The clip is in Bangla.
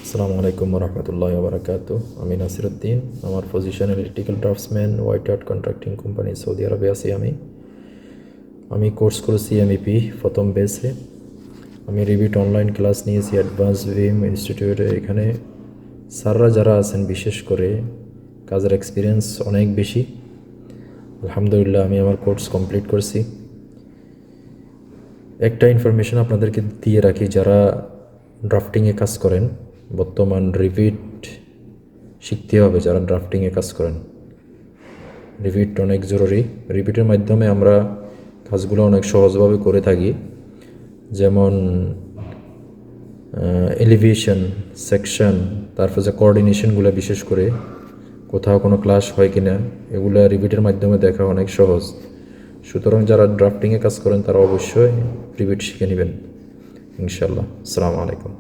আসসালামু আলাইকুম রহমতুল্লাহ বারাকাতু। আমি নাসিরুদ্দিন। আমার position electrical draughtsman, white art contracting company, Saudi আরবে আছি। আমি কোর্স করেছি এমইপি প্রথম বেসে। আমি রিভিট অনলাইন ক্লাস নিয়েছি অ্যাডভান্স ভিম ইনস্টিটিউটে। এখানে স্যাররা যারা আছেন বিশেষ করে কাজের এক্সপিরিয়েন্স অনেক বেশি। আলহামদুলিল্লাহ আমি আমার কোর্স কমপ্লিট করছি। একটা ইনফরমেশন আপনাদেরকে দিয়ে রাখি, যারা ড্রাফটিংয়ে কাজ করেন, বর্তমান রিভিট শিখতে হবে। যারা ড্রাফটিংয়ে কাজ করেন, রিভিট অনেক জরুরি। রিভিটের মাধ্যমে আমরা কাজগুলো অনেক সহজভাবে করে থাকি, যেমন এলিভেশন, সেকশন, তারপর যে কোঅর্ডিনেশনগুলো, বিশেষ করে কোথাও কোনো ক্লাস হয় কি না, এগুলো রিভিটের মাধ্যমে দেখা অনেক সহজ। সুতরাং যারা ড্রাফটিংয়ে কাজ করেন তারা অবশ্যই রিভিট শিখে নেবেন ইনশাল্লাহ। আসসালামু আলাইকুম।